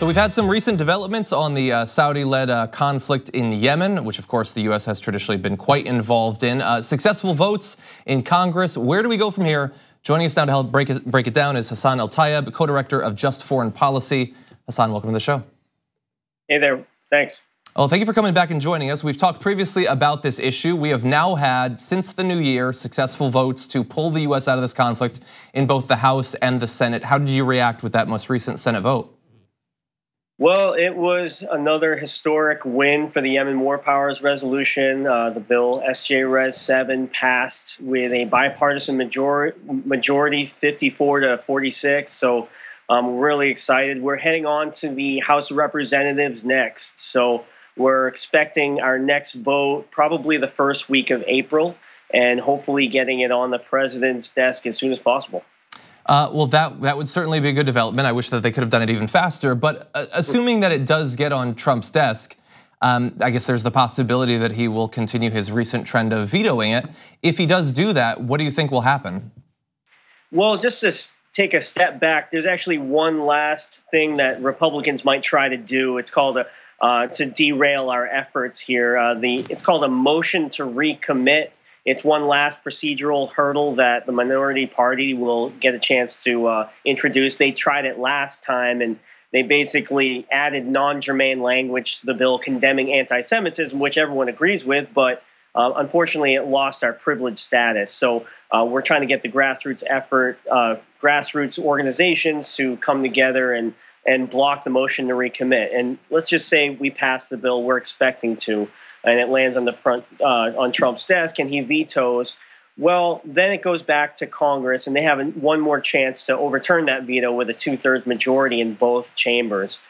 So we've had some recent developments on the Saudi-led conflict in Yemen, which of course the US has traditionally been quite involved in. Successful votes in Congress. Where do we go from here? Joining us now to help break it down is Hassan El-Tayeb, co-director of Just Foreign Policy. Hassan, welcome to the show. Hey there, thanks. Well, thank you for coming back and joining us. We've talked previously about this issue. We have now had, since the new year, successful votes to pull the US out of this conflict in both the House and the Senate. How did you react with that most recent Senate vote? Well, it was another historic win for the Yemen War Powers resolution. The bill SJ Res 7 passed with a bipartisan majority 54 to 46. So I'm really excited. We're heading on to the House of Representatives next. So we're expecting our next vote probably the first week of April, and hopefully getting it on the president's desk as soon as possible. Well, that would certainly be a good development. I wish that they could have done it even faster. But assuming that it does get on Trump's desk, I guess there's the possibility that he will continue his recent trend of vetoing it. If he does do that, what do you think will happen? Well, just to take a step back, there's actually one last thing that Republicans might try to do. It's called to derail our efforts here. It's called a motion to recommit. It's one last procedural hurdle that the minority party will get a chance to introduce. They tried it last time, and they basically added non-germane language to the bill condemning anti-Semitism, which everyone agrees with, but unfortunately it lost our privileged status. So we're trying to get the grassroots effort, grassroots organizations to come together and block the motion to recommit. And let's just say we pass the bill we're expecting to, and it lands on Trump's desk, and he vetoes. Well, then it goes back to Congress, and they have one more chance to overturn that veto with a 2/3 majority in both chambers.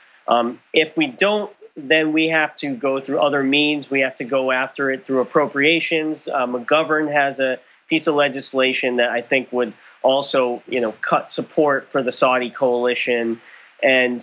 If we don't, then we have to go through other means. We have to go after it through appropriations. McGovern has a piece of legislation that I think would also, cut support for the Saudi coalition. And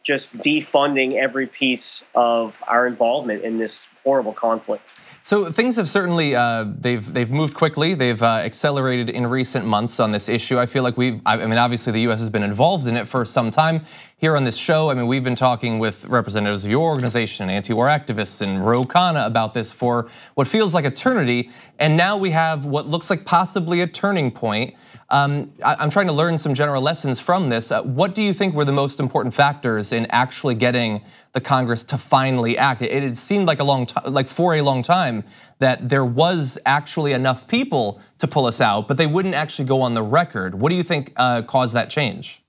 just defunding every piece of our involvement in this horrible conflict. So things have certainly they've moved quickly. They've accelerated in recent months on this issue. I feel like obviously the US has been involved in it for some time. Here on this show, we've been talking with representatives of your organization, anti-war activists, and Ro Khanna about this for what feels like eternity. And now we have what looks like possibly a turning point. I'm trying to learn some general lessons from this. What do you think were the most important factors in actually getting the Congress to finally act? It had seemed like for a long time that there was actually enough people to pull us out, but they wouldn't actually go on the record. What do you think caused that change?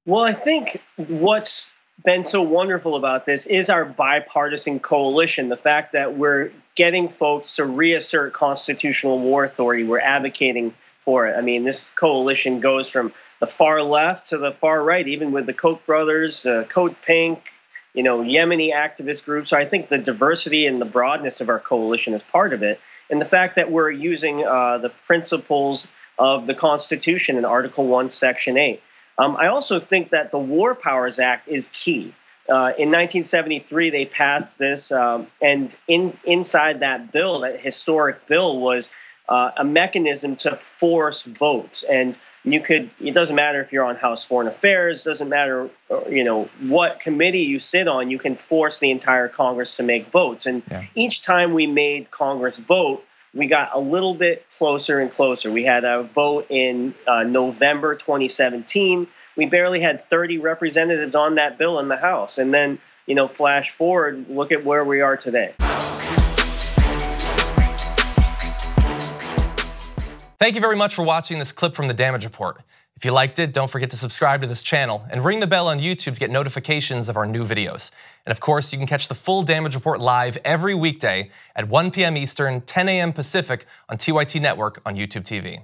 Well, I think what's been so wonderful about this is our bipartisan coalition. The fact that we're getting folks to reassert constitutional war authority. We're advocating for it. This coalition goes from the far left to the far right, even with the Koch brothers, Code Pink, Yemeni activist groups. So I think the diversity and the broadness of our coalition is part of it. And the fact that we're using the principles of the Constitution in Article 1, Section 8. I also think that the War Powers Act is key. In 1973, they passed this, and inside that bill, that historic bill, was a mechanism to force votes. And it doesn't matter if you're on House Foreign Affairs, doesn't matter, what committee you sit on, you can force the entire Congress to make votes. And each time we made Congress vote, we got a little bit closer and closer. We had a vote in November 2017. We barely had 30 representatives on that bill in the House. And then, flash forward, look at where we are today. Thank you very much for watching this clip from the Damage Report. If you liked it, don't forget to subscribe to this channel and ring the bell on YouTube to get notifications of our new videos. And of course, you can catch the full Damage Report live every weekday at 1 p.m. Eastern, 10 a.m. Pacific on TYT Network on YouTube TV.